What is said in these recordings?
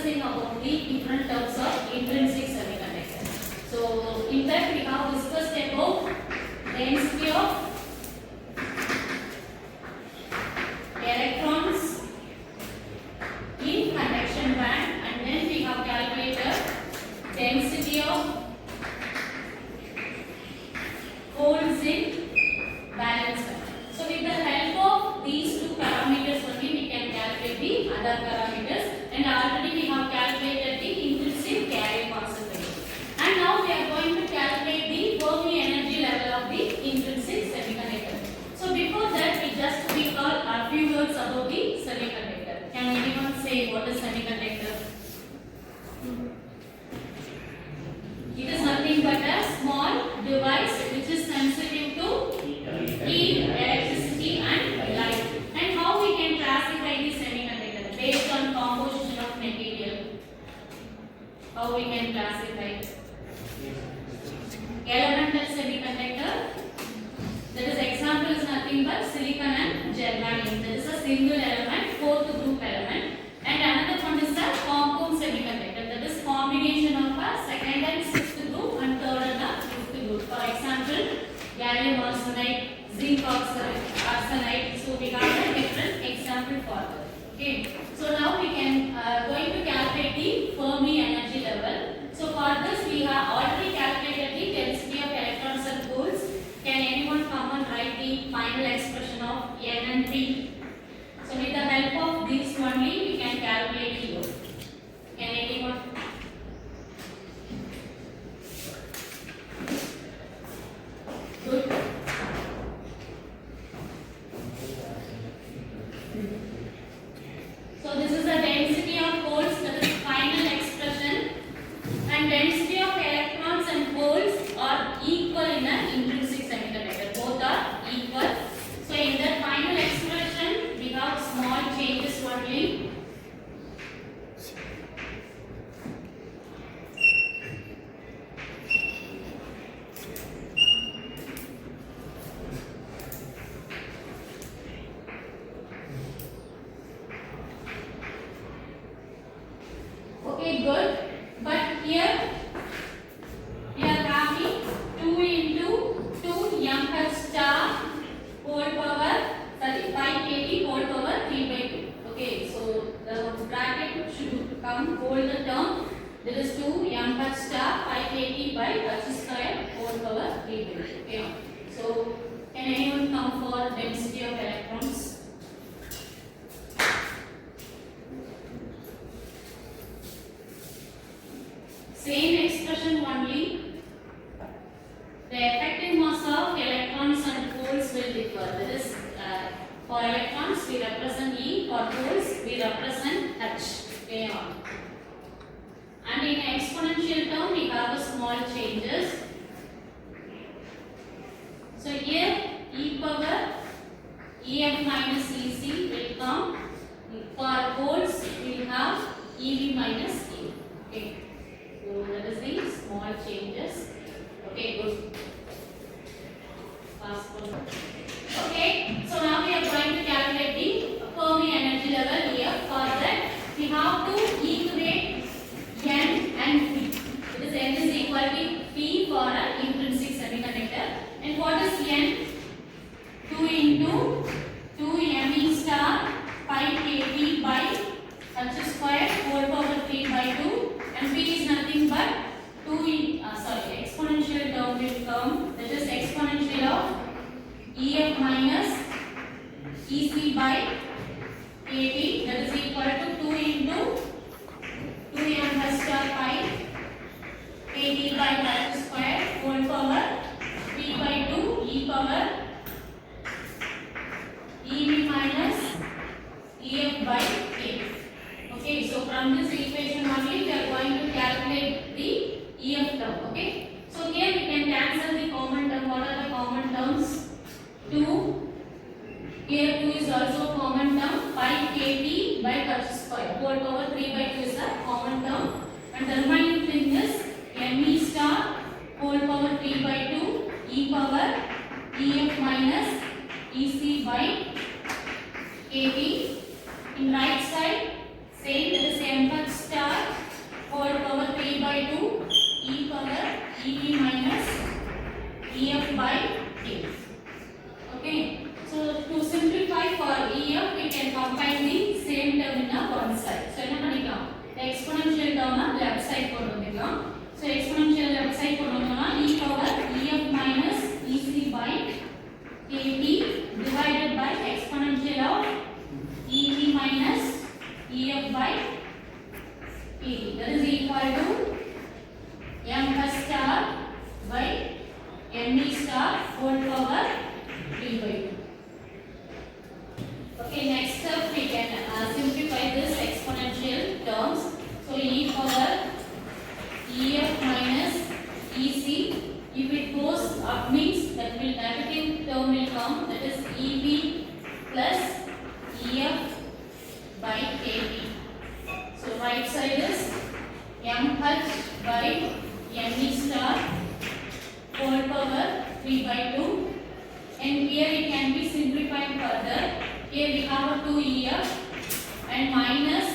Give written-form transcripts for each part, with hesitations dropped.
discussing about the different terms of intrinsic semiconductor. So in that we have discussed about density of electrons in conduction band, and then we have calculated density of holes in valence band. So with the help of these two parameters only we can calculate the other parameters, and already we have calculated the intrinsic carrier concentration. And now we are going to calculate the Fermi energy level of the intrinsic semiconductor. So before that we just recall a few words about the semiconductor. Can anyone say what is semiconductor? It is nothing but a small device which is sensitive to heat, electricity and light. And how we can classify the semiconductor? Based on composition of material. How we can classify? Elemental semiconductor. That is example is nothing but silicon and germanium. That is a single element, fourth group element. And another one is the compound semiconductor. That is combination of a second and sixth group and third and the fifth group. For example, gallium arsenide, zinc arsenide. So we have a different example for that. Okay. So now we can going to calculate the Fermi energy level. So for this we have already calculated the density of electrons and holes. Can anyone come and write the final expression of N and P? So with the help of this only we can calculate the load. Can anyone? Good. So this is the density of holes, that is final expression, and density of electrons and holes are equal in an intrinsic semiconductor. Both are equal. So in the final expression we have small changes only. Okay, good. But here we are having 2 into 2 mh star whole power 5 kT whole power 3 by 2. Okay, so the bracket should come hold the term. That is 2 mh star 5 kT by h square whole power 3 by 2. Okay, so can anyone come for density of electrons? Same expression only. The effective mass of electrons and holes will differ. That is, for electrons we represent E, for holes we represent H. Okay. And in exponential term we have a small changes. So here e power EF minus EC will come. For holes we will have EV minus E. Okay. So that is the small changes. Okay, good. Fast forward. Okay, so now we are going to calculate the Fermi energy level here. For that, we have to equate N and P. Because N is equal to P for an intrinsic semiconductor. And what is N? 2 into 2 Me star 5 kT by h square whole power 3 by 2. And P is nothing but 2 in exponential term will come, that is exponential of EF minus EC by kT, that is equal to 2 into 2 mh star pi kT by h square whole power 3 by 2 e power EV minus EF by kT. Okay, so from this equation only we are going to calculate the EF term. Okay, so here we can cancel the common term. What are the common terms? 2. Here 2 is also common term. 5 kT by h square whole power 3 by 2 is the common term. And the remaining thing is Me star whole power 3 by 2 e power EF minus EC by kT. In right side same, that is mh star combine the same term in a one side. So என்ன பண்ணிக்கலாம், the exponential term left side கொண்டு வந்துடலாம். So exponential left side கொண்டு வந்தோம்னா e power ef minus ec by kt divided by exponential of ev minus ef by kt, that is equal to m plus star by me star whole power 3 by 2. Okay, next step we can simplify this exponential terms. So e power ef minus ec, if it goes up means that will negative term will come, that is ev plus ef by kt. So right side is m h by me star whole power 3 by 2, and here it can be simplified further. Here we have a 2ef and minus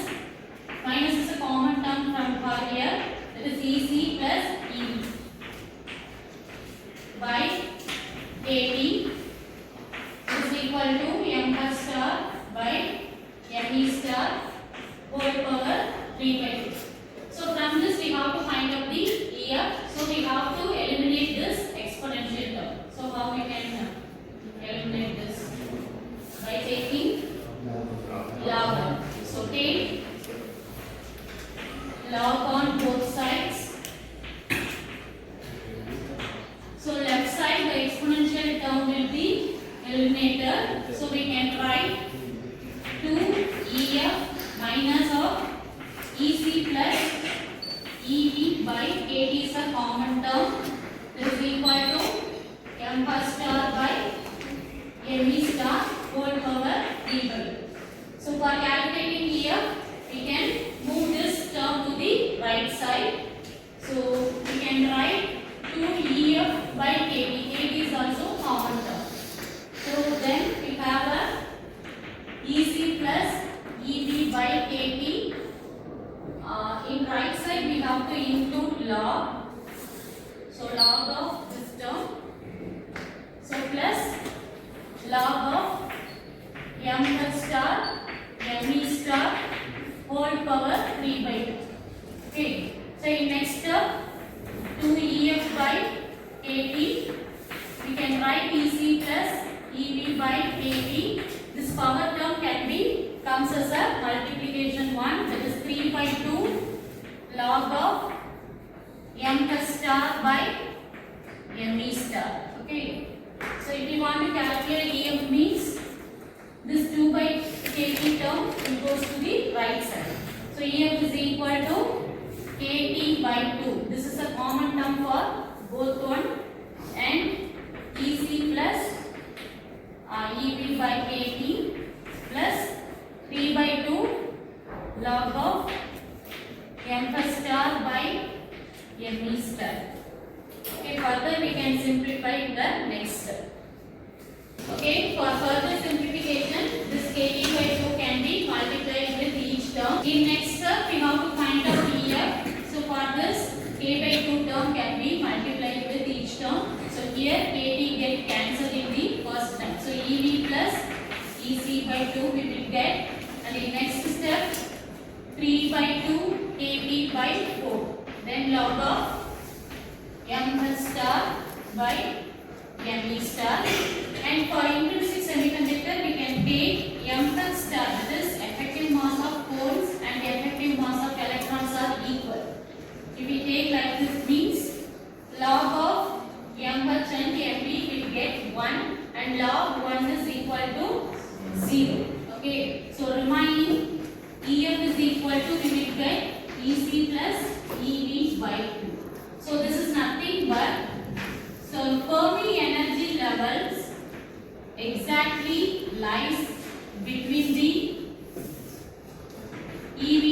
is a common term from here, that is ec plus ev by kt is equal to m plus star by me star whole power 3 by 2. So from this we have to find out the ef. So we have to eliminate this exponential term. So how we can eliminate this? By taking log on. So take log on both sides. So left side the exponential term will be eliminated. So we can write 2ef minus of ec plus ev by kt is a common term. This is equal to m plus star by me star whole power 3 by 2. So for calculating here, we can move this term to the right side. So we can write 2ef by kt. Kt is also common term. So then we have a ec plus ev by kt. In right side we have to include log. So log of this term. So plus log of m plus star me star whole power 3 by 2. Okay. So in next step 2ef by kt, we can write ec plus ev by kt. This power term can be comes as a multiplication 1, that is 3 by 2 log of m plus star by me star. Okay. So if you want to calculate ef means this 2 by kt term will goes to the right side. So ef is equal to kt by 2. This is a common term for both one, and ec plus ev by kt plus 3 by 2 log of m plus star by me star. Okay, further we can simplify the next step. Okay, for further simplification, this kt by 2 can be multiplied with each term. In next step, we have to find out ef. So for this, k by 2 term can be multiplied with each term. So here kt get cancelled in the first term. So ev plus ec by 2 we will get, and in next step 3 by 2 kt by 4. Then log of m plus star by me star. And for intrinsic semiconductor, we can take m plus star, that is effective mass of holes and effective mass of electrons are equal. If we take like this means log of m h and mb will get 1, and log 1 is equal to 0. Okay, so remaining ef is equal to, we will get ec plus ev by 2. So this is nothing but, so Fermi energy levels exactly lies between the ev